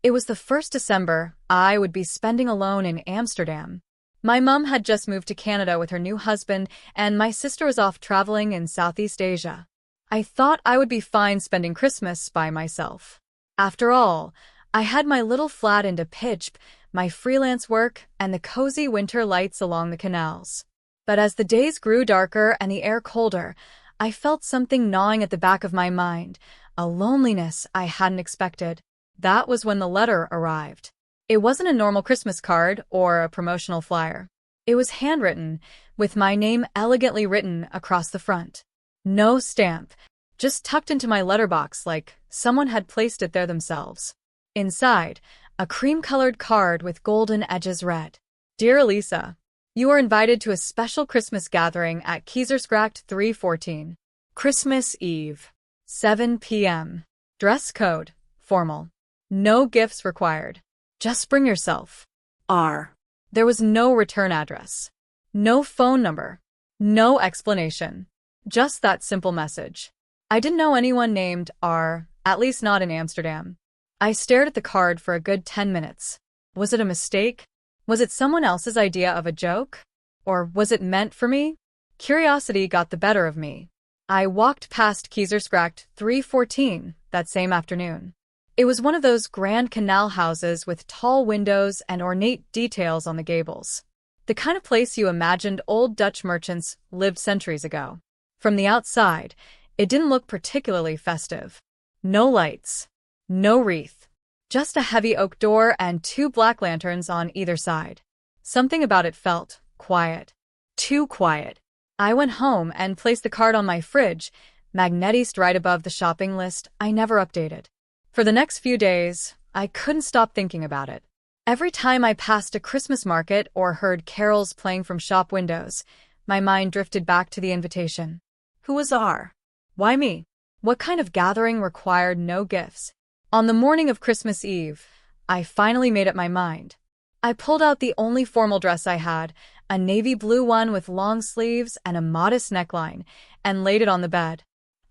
It was the first December I would be spending alone in Amsterdam. My mom had just moved to Canada with her new husband, and my sister was off traveling in Southeast Asia. I thought I would be fine spending Christmas by myself. After all, I had my little flat in Pitch, my freelance work, and the cozy winter lights along the canals. But as the days grew darker and the air colder, I felt something gnawing at the back of my mind, a loneliness I hadn't expected. That was when the letter arrived. It wasn't a normal Christmas card or a promotional flyer. It was handwritten, with my name elegantly written across the front. No stamp, just tucked into my letterbox like someone had placed it there themselves. Inside, a cream-colored card with golden edges read, "Dear Elisa, you are invited to a special Christmas gathering at Keizersgracht 314. Christmas Eve, 7 p.m. Dress code, formal. No gifts required. Just bring yourself. R." There was no return address. No phone number. No explanation. Just that simple message. I didn't know anyone named R, at least not in Amsterdam. I stared at the card for a good 10 minutes. Was it a mistake? Was it someone else's idea of a joke? Or was it meant for me? Curiosity got the better of me. I walked past Keizersgracht 314 that same afternoon. It was one of those grand canal houses with tall windows and ornate details on the gables. The kind of place you imagined old Dutch merchants lived centuries ago. From the outside, it didn't look particularly festive. No lights. No wreath. Just a heavy oak door and 2 black lanterns on either side. Something about it felt quiet. Too quiet. I went home and placed the card on my fridge, magnetized right above the shopping list I never updated. For the next few days, I couldn't stop thinking about it. Every time I passed a Christmas market or heard carols playing from shop windows, my mind drifted back to the invitation. Who was R? Why me? What kind of gathering required no gifts? On the morning of Christmas Eve, I finally made up my mind. I pulled out the only formal dress I had, a navy blue one with long sleeves and a modest neckline, and laid it on the bed.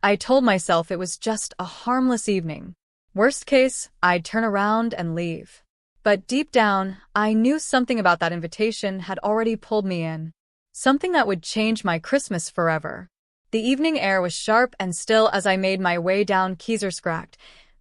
I told myself it was just a harmless evening. Worst case, I'd turn around and leave. But deep down, I knew something about that invitation had already pulled me in. Something that would change my Christmas forever. The evening air was sharp and still as I made my way down Keizersgracht,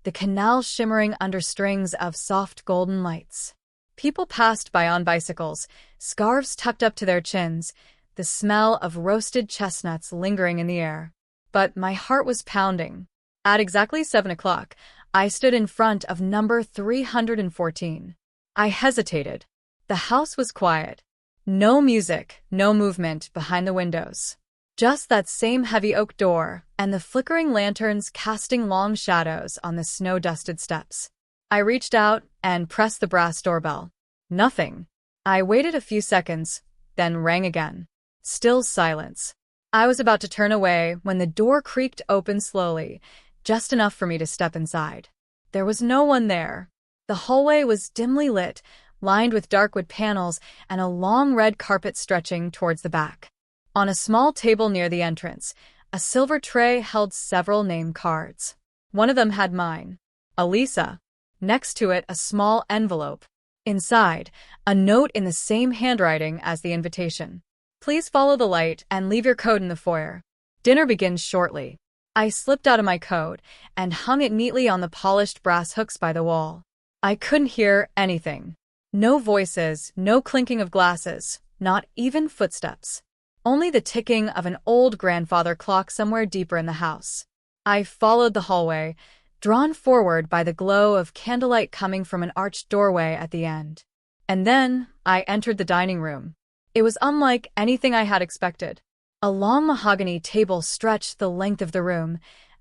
the canal shimmering under strings of soft golden lights. People passed by on bicycles, scarves tucked up to their chins, the smell of roasted chestnuts lingering in the air. But my heart was pounding. At exactly 7 o'clock, I stood in front of number 314. I hesitated. The house was quiet. No music, no movement behind the windows. Just that same heavy oak door and the flickering lanterns casting long shadows on the snow-dusted steps. I reached out and pressed the brass doorbell. Nothing. I waited a few seconds, then rang again. Still silence. I was about to turn away when the door creaked open slowly, just enough for me to step inside. There was no one there. The hallway was dimly lit, lined with dark wood panels and a long red carpet stretching towards the back. On a small table near the entrance, a silver tray held several name cards. One of them had mine, Elisa. Next to it, a small envelope. Inside, a note in the same handwriting as the invitation. Please follow the light and leave your coat in the foyer. Dinner begins shortly. I slipped out of my coat and hung it neatly on the polished brass hooks by the wall. I couldn't hear anything. No voices, no clinking of glasses, not even footsteps. Only the ticking of an old grandfather clock somewhere deeper in the house. I followed the hallway, drawn forward by the glow of candlelight coming from an arched doorway at the end. And then I entered the dining room. It was unlike anything I had expected. A long mahogany table stretched the length of the room,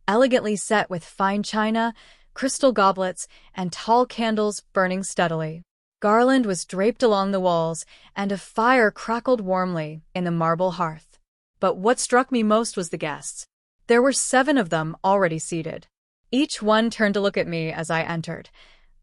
elegantly set with fine china, crystal goblets, and tall candles burning steadily. Garland was draped along the walls, and a fire crackled warmly in the marble hearth. But what struck me most was the guests. There were 7 of them already seated. Each one turned to look at me as I entered,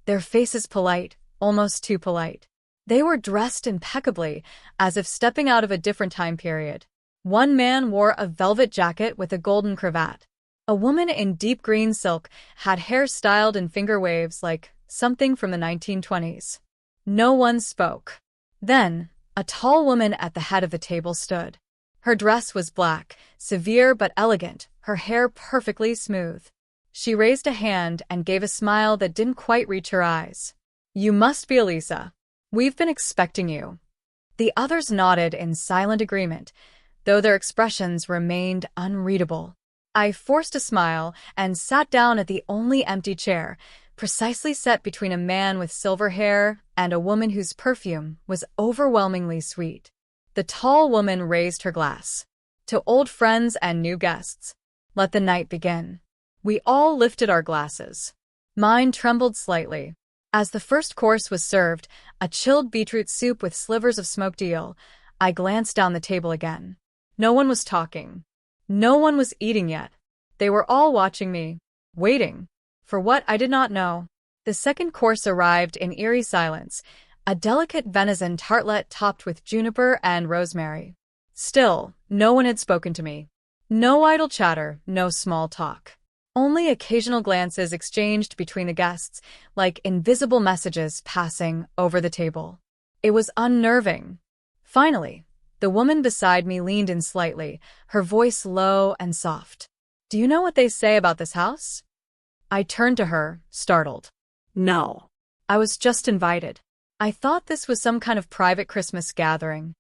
their faces polite, almost too polite. They were dressed impeccably, as if stepping out of a different time period. One man wore a velvet jacket with a golden cravat. A woman in deep green silk had hair styled in finger waves like something from the 1920s. No one spoke. Then, a tall woman at the head of the table stood. Her dress was black, severe but elegant, her hair perfectly smooth. She raised a hand and gave a smile that didn't quite reach her eyes. "You must be Elisa. We've been expecting you." The others nodded in silent agreement, though their expressions remained unreadable. I forced a smile and sat down at the only empty chair, precisely set between a man with silver hair and a woman whose perfume was overwhelmingly sweet. The tall woman raised her glass. "To old friends and new guests, let the night begin." We all lifted our glasses. Mine trembled slightly. As the first course was served, a chilled beetroot soup with slivers of smoked eel, I glanced down the table again. No one was talking. No one was eating yet. They were all watching me, waiting. For what, I did not know. The second course arrived in eerie silence, a delicate venison tartlet topped with juniper and rosemary. Still, no one had spoken to me. No idle chatter, no small talk. Only occasional glances exchanged between the guests, like invisible messages passing over the table. It was unnerving. Finally, the woman beside me leaned in slightly, her voice low and soft. "Do you know what they say about this house?" I turned to her, startled. No. I was just invited. I thought this was some kind of private Christmas gathering.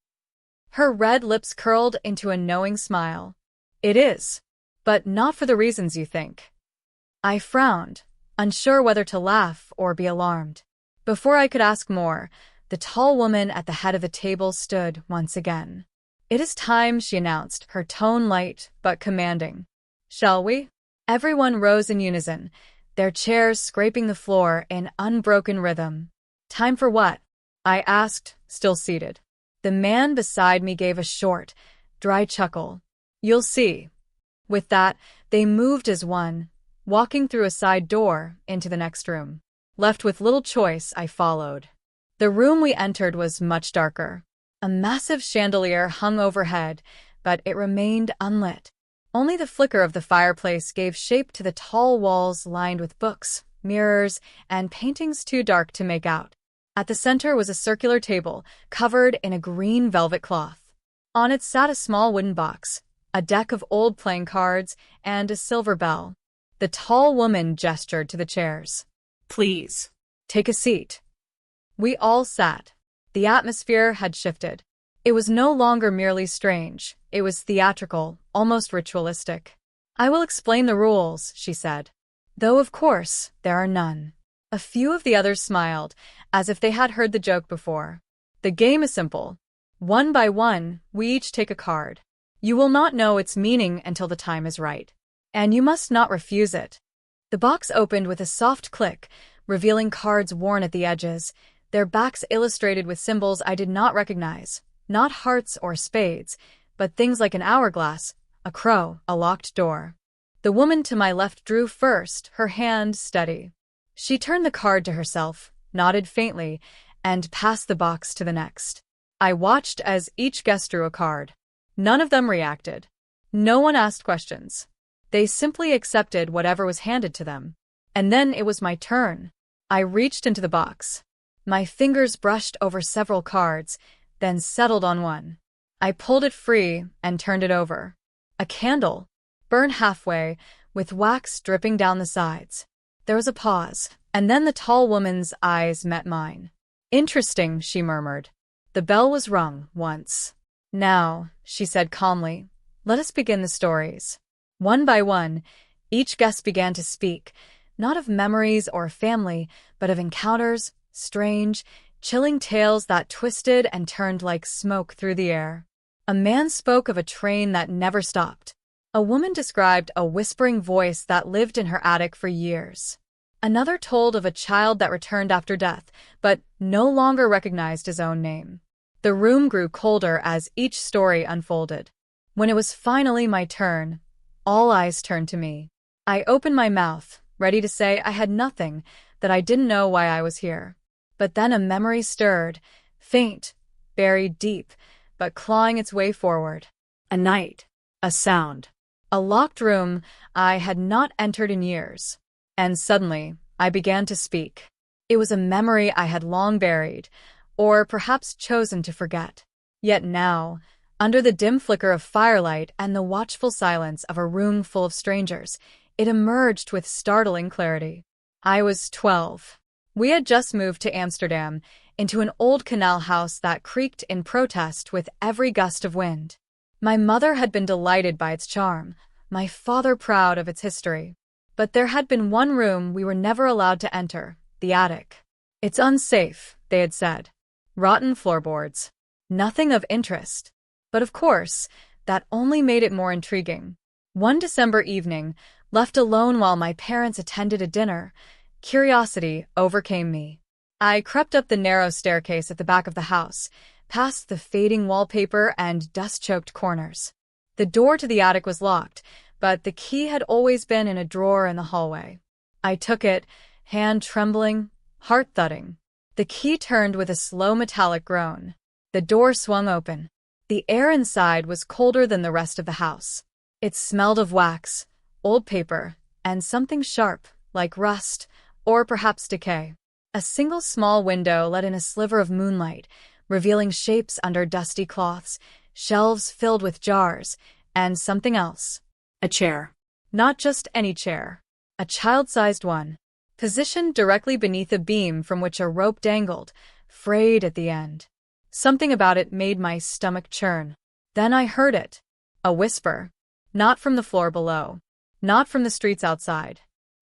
Her red lips curled into a knowing smile. "It is, but not for the reasons you think." I frowned, unsure whether to laugh or be alarmed. Before I could ask more, the tall woman at the head of the table stood once again. "It is time," she announced, her tone light but commanding. "Shall we?" Everyone rose in unison, their chairs scraping the floor in unbroken rhythm. "Time for what?" I asked, still seated. The man beside me gave a short, dry chuckle. "You'll see." With that, they moved as one, walking through a side door into the next room. Left with little choice, I followed. The room we entered was much darker. A massive chandelier hung overhead, but it remained unlit. Only the flicker of the fireplace gave shape to the tall walls lined with books, mirrors, and paintings too dark to make out. At the center was a circular table, covered in a green velvet cloth. On it sat a small wooden box, a deck of old playing cards, and a silver bell. The tall woman gestured to the chairs. Please. "Take a seat." We all sat. The atmosphere had shifted. It was no longer merely strange. It was theatrical, almost ritualistic. "I will explain the rules," she said. "Though, of course, there are none." A few of the others smiled, as if they had heard the joke before. "The game is simple. One by one, we each take a card. You will not know its meaning until the time is right. And you must not refuse it." The box opened with a soft click, revealing cards worn at the edges, their backs illustrated with symbols I did not recognize. Not hearts or spades, but things like an hourglass, a crow, a locked door. The woman to my left drew first, her hand steady. She turned the card to herself, nodded faintly, and passed the box to the next. I watched as each guest drew a card. None of them reacted. No one asked questions. They simply accepted whatever was handed to them. And then it was my turn. I reached into the box. My fingers brushed over several cards, then settled on one. I pulled it free and turned it over. A candle, burned halfway, with wax dripping down the sides. There was a pause, and then the tall woman's eyes met mine. "Interesting," she murmured. "The bell was rung once." "Now," she said calmly, "let us begin the stories." One by one, each guest began to speak, not of memories or family, but of encounters, strange, chilling tales that twisted and turned like smoke through the air. A man spoke of a train that never stopped. A woman described a whispering voice that lived in her attic for years. Another told of a child that returned after death, but no longer recognized his own name. The room grew colder as each story unfolded. When it was finally my turn, all eyes turned to me. I opened my mouth, ready to say I had nothing, that I didn't know why I was here. But then a memory stirred, faint, buried deep, but clawing its way forward. A night, a sound, a locked room I had not entered in years. And suddenly, I began to speak. It was a memory I had long buried, or perhaps chosen to forget. Yet now, under the dim flicker of firelight and the watchful silence of a room full of strangers, it emerged with startling clarity. I was 12. We had just moved to Amsterdam, into an old canal house that creaked in protest with every gust of wind. My mother had been delighted by its charm, my father proud of its history. But there had been one room we were never allowed to enter, the attic. It's unsafe, they had said. Rotten floorboards. Nothing of interest. But of course, that only made it more intriguing. One December evening, left alone while my parents attended a dinner, curiosity overcame me. I crept up the narrow staircase at the back of the house, past the fading wallpaper and dust-choked corners. The door to the attic was locked, but the key had always been in a drawer in the hallway. I took it, hand trembling, heart thudding. The key turned with a slow metallic groan. The door swung open. The air inside was colder than the rest of the house. It smelled of wax, old paper, and something sharp, like rust, or perhaps decay. A single small window let in a sliver of moonlight, revealing shapes under dusty cloths, shelves filled with jars, and something else. A chair. Not just any chair. A child-sized one, positioned directly beneath a beam from which a rope dangled, frayed at the end. Something about it made my stomach churn. Then I heard it. A whisper. Not from the floor below. Not from the streets outside.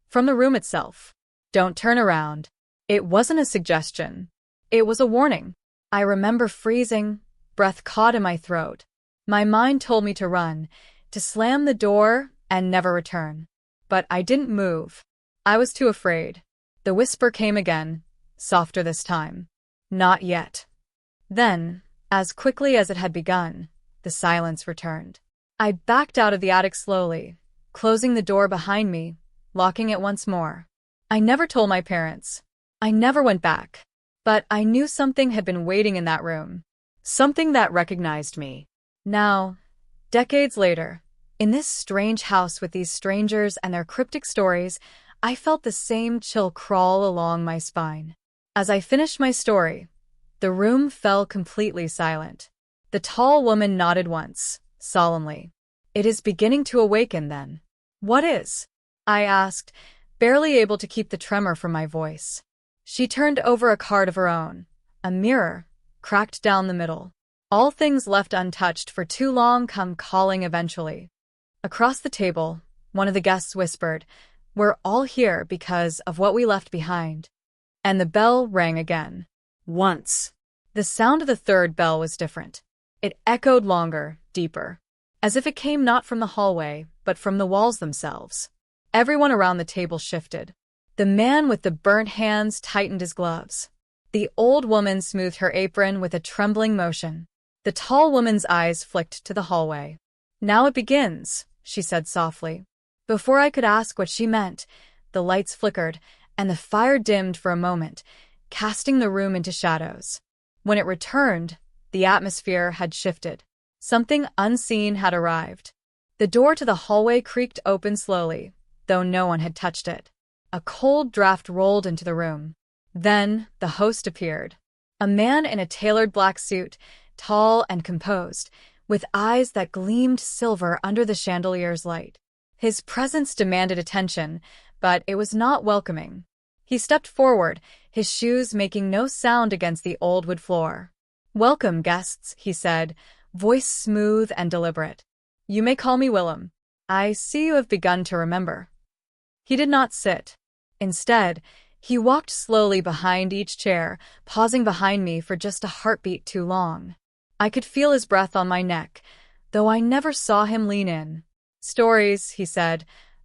From the room itself. Don't turn around. It wasn't a suggestion. It was a warning. I remember freezing, breath caught in my throat. My mind told me to run, to slam the door and never return. But I didn't move. I was too afraid. The whisper came again, softer this time. Not yet. Then, as quickly as it had begun, the silence returned. I backed out of the attic slowly, closing the door behind me, locking it once more. I never told my parents. I never went back. But I knew something had been waiting in that room. Something that recognized me. Now, decades later, in this strange house with these strangers and their cryptic stories, I felt the same chill crawl along my spine. As I finished my story, the room fell completely silent. The tall woman nodded once, solemnly. It is beginning to awaken, then. What is? I asked, barely able to keep the tremor from my voice. She turned over a card of her own, a mirror, cracked down the middle. All things left untouched for too long come calling eventually. Across the table, one of the guests whispered, "We're all here because of what we left behind." And the bell rang again. Once. The sound of the third bell was different. It echoed longer, deeper, as if it came not from the hallway, but from the walls themselves. Everyone around the table shifted. The man with the burnt hands tightened his gloves. The old woman smoothed her apron with a trembling motion. The tall woman's eyes flicked to the hallway. "Now it begins," she said softly. Before I could ask what she meant, the lights flickered, and the fire dimmed for a moment, casting the room into shadows. When it returned, the atmosphere had shifted. Something unseen had arrived. The door to the hallway creaked open slowly, though no one had touched it. A cold draft rolled into the room. Then the host appeared. A man in a tailored black suit, tall and composed, with eyes that gleamed silver under the chandelier's light. His presence demanded attention, but it was not welcoming. He stepped forward, his shoes making no sound against the old wood floor. "Welcome, guests," he said, voice smooth and deliberate. "You may call me Willem. I see you have begun to remember." He did not sit. Instead, he walked slowly behind each chair, pausing behind me for just a heartbeat too long. I could feel his breath on my neck, though I never saw him lean in. "Stories," he said,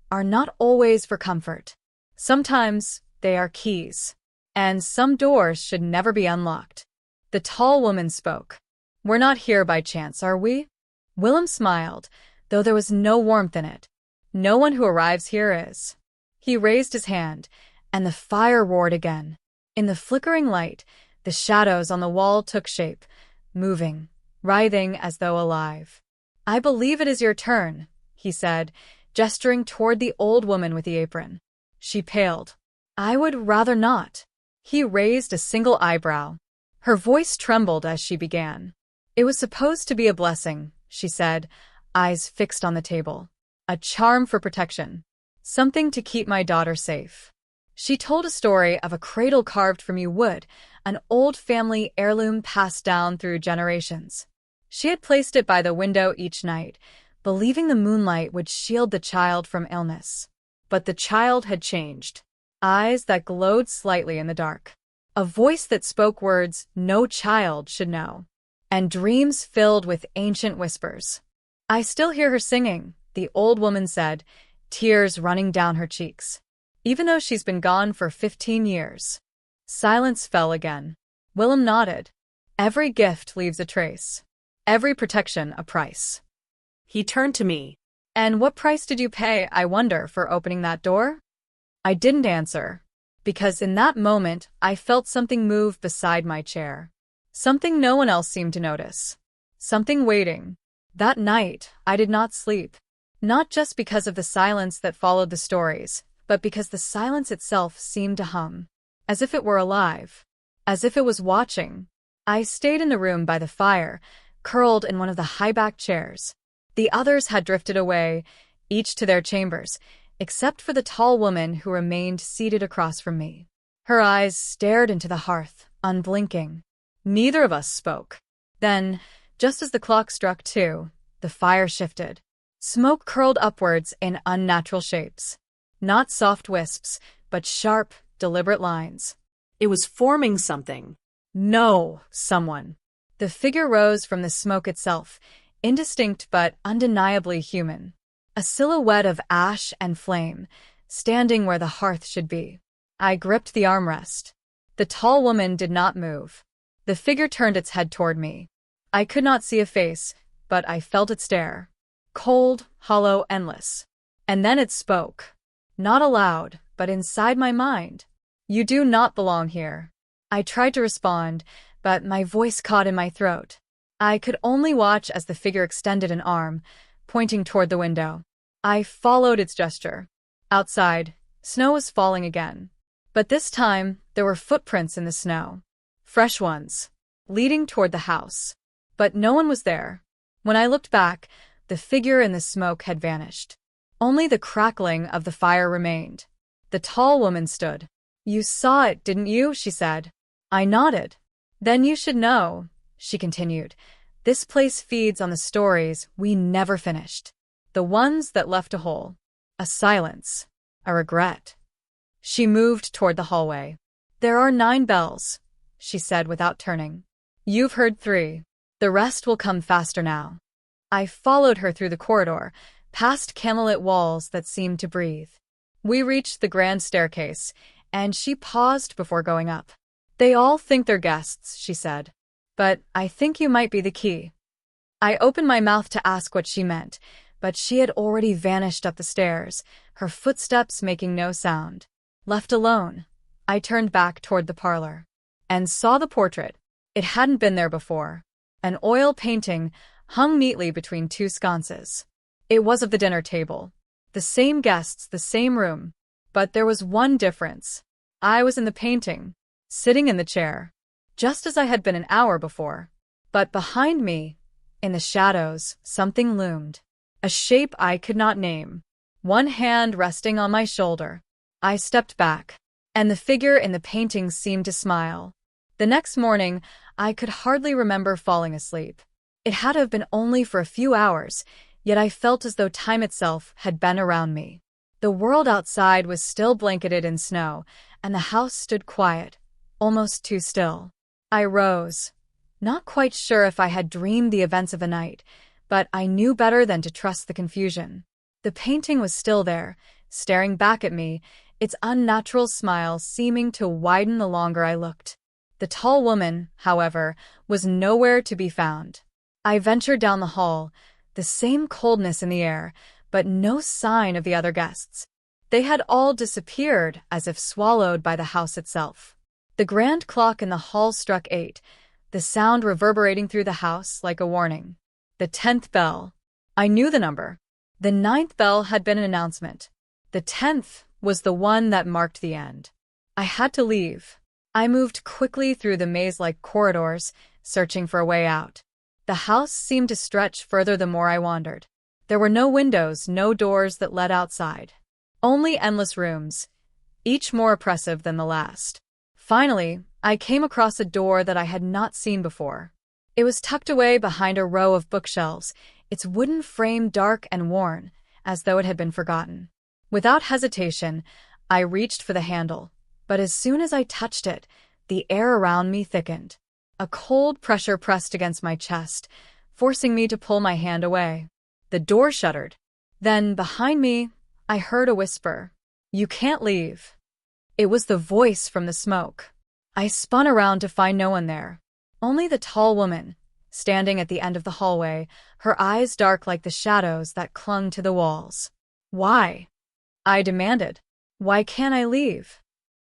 "are not always for comfort. Sometimes they are keys, and some doors should never be unlocked." The tall woman spoke. "We're not here by chance, are we?" Willem smiled, though there was no warmth in it. "No one who arrives here is." He raised his hand, and the fire roared again. In the flickering light, the shadows on the wall took shape, moving, writhing as though alive. "I believe it is your turn," he said, gesturing toward the old woman with the apron. She paled. "I would rather not." He raised a single eyebrow. Her voice trembled as she began. It was supposed to be a blessing, she said, eyes fixed on the table. A charm for protection. Something to keep my daughter safe. She told a story of a cradle carved from yew wood, an old family heirloom passed down through generations. She had placed it by the window each night, believing the moonlight would shield the child from illness. But the child had changed. Eyes that glowed slightly in the dark. A voice that spoke words no child should know. And dreams filled with ancient whispers. I still hear her singing, the old woman said, tears running down her cheeks. Even though she's been gone for 15 years. Silence fell again. Willem nodded. Every gift leaves a trace. Every protection a price. He turned to me. And what price did you pay, I wonder, for opening that door? I didn't answer. Because in that moment, I felt something move beside my chair. Something no one else seemed to notice. Something waiting. That night, I did not sleep. Not just because of the silence that followed the stories, but because the silence itself seemed to hum. As if it were alive. As if it was watching. I stayed in the room by the fire, curled in one of the high-backed chairs. The others had drifted away, each to their chambers, except for the tall woman who remained seated across from me. Her eyes stared into the hearth, unblinking. Neither of us spoke. Then, just as the clock struck 2, the fire shifted. Smoke curled upwards in unnatural shapes. Not soft wisps, but sharp, deliberate lines. It was forming something. No, someone. The figure rose from the smoke itself, indistinct but undeniably human. A silhouette of ash and flame, standing where the hearth should be. I gripped the armrest. The tall woman did not move. The figure turned its head toward me. I could not see a face, but I felt it stare. Cold, hollow, endless. And then it spoke. Not aloud, but inside my mind. You do not belong here. I tried to respond, but my voice caught in my throat. I could only watch as the figure extended an arm, pointing toward the window. I followed its gesture. Outside, snow was falling again. But this time, there were footprints in the snow. Fresh ones, leading toward the house. But no one was there. When I looked back, the figure in the smoke had vanished. Only the crackling of the fire remained. The tall woman stood. You saw it, didn't you? She said. I nodded. Then you should know, she continued. This place feeds on the stories we never finished. The ones that left a hole. A silence. A regret. She moved toward the hallway. There are 9 bells, she said without turning. You've heard 3. The rest will come faster now. I followed her through the corridor, past camellit walls that seemed to breathe. We reached the grand staircase, and she paused before going up. They all think they're guests, she said. But I think you might be the key. I opened my mouth to ask what she meant, but she had already vanished up the stairs, her footsteps making no sound. Left alone, I turned back toward the parlor. And saw the portrait. It hadn't been there before. An oil painting hung neatly between 2 sconces. It was of the dinner table. The same guests, the same room. But there was one difference. I was in the painting, sitting in the chair, just as I had been an hour before. But behind me, in the shadows, something loomed. A shape I could not name. One hand resting on my shoulder. I stepped back, and the figure in the painting seemed to smile. The next morning, I could hardly remember falling asleep. It had to have been only for a few hours, yet I felt as though time itself had been around me. The world outside was still blanketed in snow, and the house stood quiet, almost too still. I rose, not quite sure if I had dreamed the events of the night, but I knew better than to trust the confusion. The painting was still there, staring back at me, its unnatural smile seeming to widen the longer I looked. The tall woman, however, was nowhere to be found. I ventured down the hall, the same coldness in the air, but no sign of the other guests. They had all disappeared as if swallowed by the house itself. The grand clock in the hall struck 8, the sound reverberating through the house like a warning. The 10th bell. I knew the number. The 9th bell had been an announcement. The 10th was the one that marked the end. I had to leave. I moved quickly through the maze-like corridors, searching for a way out. The house seemed to stretch further the more I wandered. There were no windows, no doors that led outside. Only endless rooms, each more oppressive than the last. Finally, I came across a door that I had not seen before. It was tucked away behind a row of bookshelves, its wooden frame dark and worn, as though it had been forgotten. Without hesitation, I reached for the handle, but as soon as I touched it, the air around me thickened. A cold pressure pressed against my chest, forcing me to pull my hand away. The door shuddered. Then, behind me, I heard a whisper. "You can't leave." It was the voice from the smoke. I spun around to find no one there. Only the tall woman, standing at the end of the hallway, her eyes dark like the shadows that clung to the walls. "Why?" I demanded. "Why can't I leave?"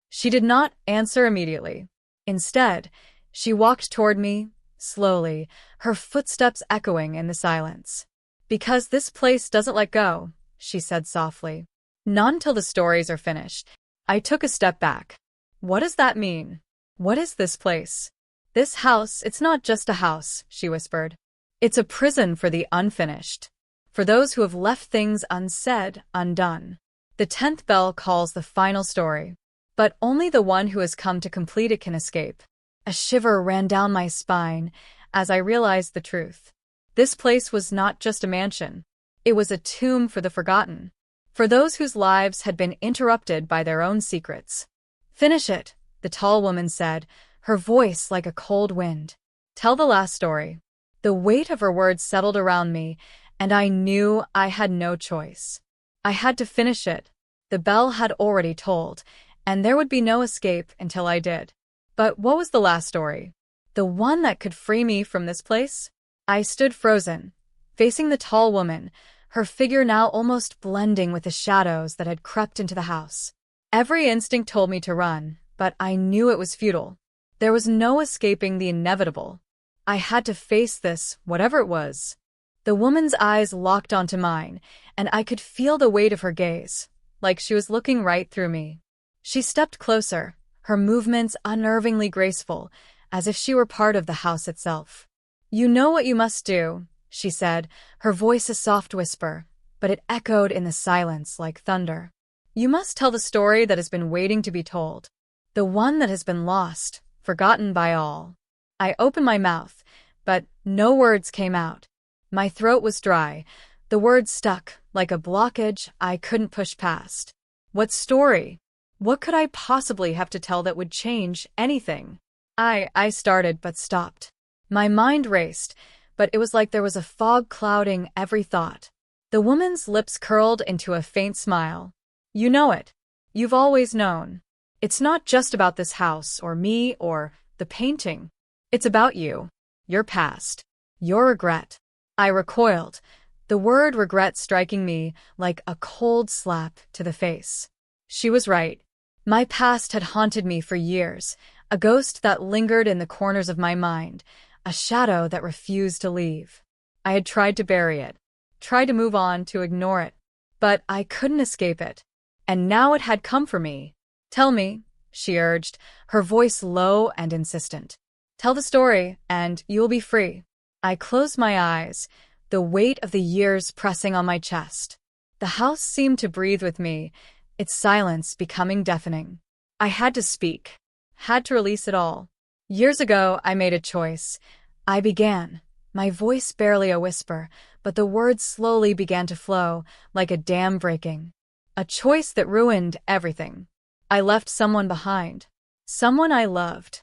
She did not answer immediately. Instead, she walked toward me, slowly, her footsteps echoing in the silence. "Because this place doesn't let go," she said softly. "Not until the stories are finished." I took a step back. "What does that mean? What is this place?" "This house, it's not just a house," she whispered. "It's a prison for the unfinished. For those who have left things unsaid, undone. The 10th bell calls the final story. But only the one who has come to complete it can escape." A shiver ran down my spine as I realized the truth. This place was not just a mansion. It was a tomb for the forgotten. For those whose lives had been interrupted by their own secrets. "Finish it," the tall woman said, her voice like a cold wind. "Tell the last story." The weight of her words settled around me, and I knew I had no choice. I had to finish it. The bell had already tolled, and there would be no escape until I did. But what was the last story? The one that could free me from this place? I stood frozen, facing the tall woman, her figure now almost blending with the shadows that had crept into the house. Every instinct told me to run, but I knew it was futile. There was no escaping the inevitable. I had to face this, whatever it was. The woman's eyes locked onto mine, and I could feel the weight of her gaze, like she was looking right through me. She stepped closer, her movements unnervingly graceful, as if she were part of the house itself. "You know what you must do," she said, her voice a soft whisper, but it echoed in the silence like thunder. "You must tell the story that has been waiting to be told. The one that has been lost, forgotten by all." I opened my mouth, but no words came out. My throat was dry. The words stuck, like a blockage I couldn't push past. What story? What could I possibly have to tell that would change anything? I started but stopped. My mind raced, but it was like there was a fog clouding every thought. The woman's lips curled into a faint smile. "You know it. You've always known. It's not just about this house or me or the painting. It's about you, your past, your regret." I recoiled, the word regret striking me like a cold slap to the face. She was right. My past had haunted me for years, a ghost that lingered in the corners of my mind, a shadow that refused to leave. I had tried to bury it, tried to move on, to ignore it, but I couldn't escape it. And now it had come for me. "Tell me," she urged, her voice low and insistent. "Tell the story, and you will be free." I closed my eyes, the weight of the years pressing on my chest. The house seemed to breathe with me, its silence becoming deafening. I had to speak, had to release it all. "Years ago, I made a choice. I began, my voice barely a whisper, but the words slowly began to flow, like a dam breaking. A choice that ruined everything. I left someone behind, someone I loved."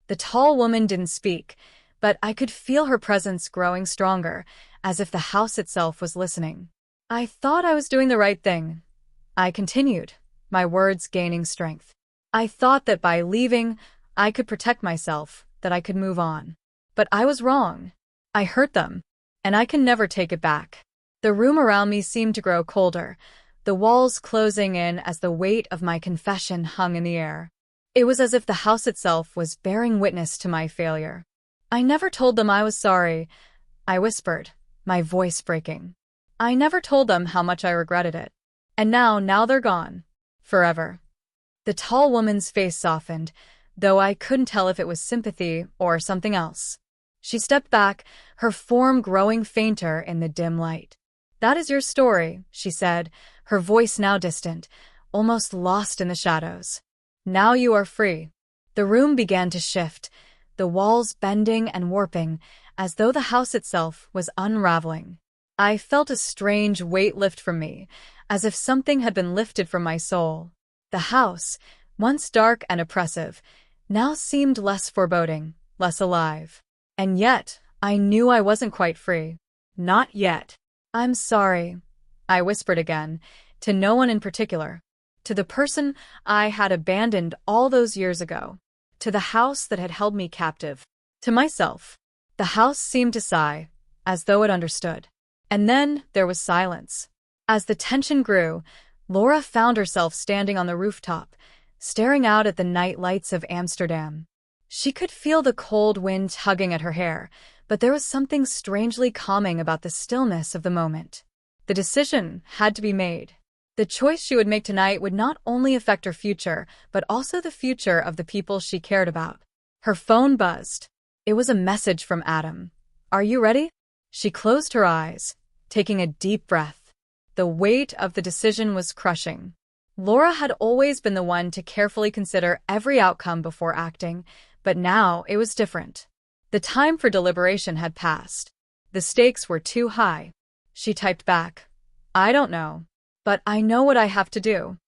The tall woman didn't speak, but I could feel her presence growing stronger, as if the house itself was listening. "I thought I was doing the right thing," I continued, my words gaining strength. "I thought that by leaving, I could protect myself, that I could move on. But I was wrong. I hurt them, and I can never take it back." The room around me seemed to grow colder, the walls closing in as the weight of my confession hung in the air. It was as if the house itself was bearing witness to my failure. "I never told them I was sorry," I whispered, my voice breaking. "I never told them how much I regretted it. And now they're gone. Forever." The tall woman's face softened, though I couldn't tell if it was sympathy or something else. She stepped back, her form growing fainter in the dim light. "That is your story," she said, her voice now distant, almost lost in the shadows. "Now you are free." The room began to shift, the walls bending and warping, as though the house itself was unraveling. I felt a strange weight lift from me, as if something had been lifted from my soul. The house, once dark and oppressive, now seemed less foreboding, less alive. And yet, I knew I wasn't quite free. Not yet. "I'm sorry," I whispered again, to no one in particular. To the person I had abandoned all those years ago. To the house that had held me captive. To myself. The house seemed to sigh, as though it understood. And then there was silence. As the tension grew, Laura found herself standing on the rooftop, staring out at the night lights of Amsterdam. She could feel the cold wind tugging at her hair, but there was something strangely calming about the stillness of the moment. The decision had to be made. The choice she would make tonight would not only affect her future, but also the future of the people she cared about. Her phone buzzed. It was a message from Adam. "Are you ready?" She closed her eyes, taking a deep breath. The weight of the decision was crushing. Laura had always been the one to carefully consider every outcome before acting, but now it was different. The time for deliberation had passed. The stakes were too high. She typed back, "I don't know, but I know what I have to do."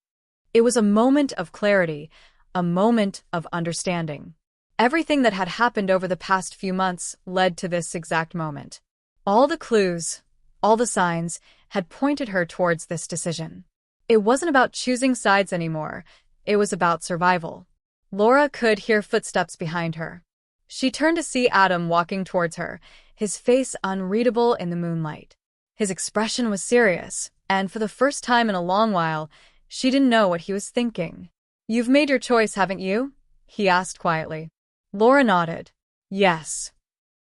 It was a moment of clarity, a moment of understanding. Everything that had happened over the past few months led to this exact moment. All the clues, all the signs, had pointed her towards this decision. It wasn't about choosing sides anymore, it was about survival. Laura could hear footsteps behind her. She turned to see Adam walking towards her, his face unreadable in the moonlight. His expression was serious, and for the first time in a long while, she didn't know what he was thinking. "You've made your choice, haven't you?" he asked quietly. Laura nodded. "Yes."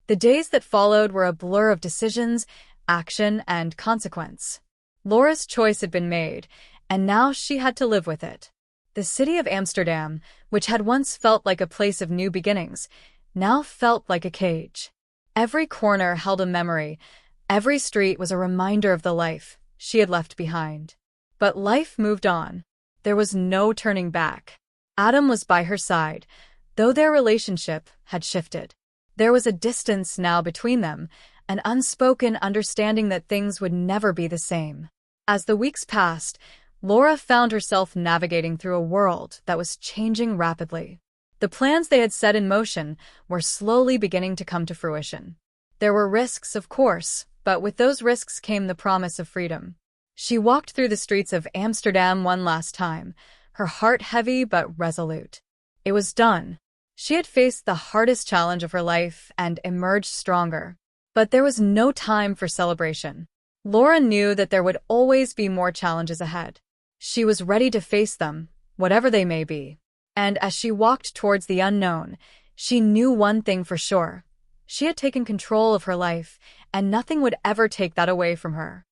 The days that followed were a blur of decisions, action, and consequence. Laura's choice had been made, and now she had to live with it. The city of Amsterdam, which had once felt like a place of new beginnings, now felt like a cage. Every corner held a memory, every street was a reminder of the life she had left behind. But life moved on. There was no turning back. Adam was by her side, though their relationship had shifted. There was a distance now between them, an unspoken understanding that things would never be the same. As the weeks passed, Laura found herself navigating through a world that was changing rapidly. The plans they had set in motion were slowly beginning to come to fruition. There were risks, of course, but with those risks came the promise of freedom. She walked through the streets of Amsterdam one last time, her heart heavy but resolute. It was done. She had faced the hardest challenge of her life and emerged stronger. But there was no time for celebration. Laura knew that there would always be more challenges ahead. She was ready to face them, whatever they may be. And as she walked towards the unknown, she knew one thing for sure. She had taken control of her life, and nothing would ever take that away from her.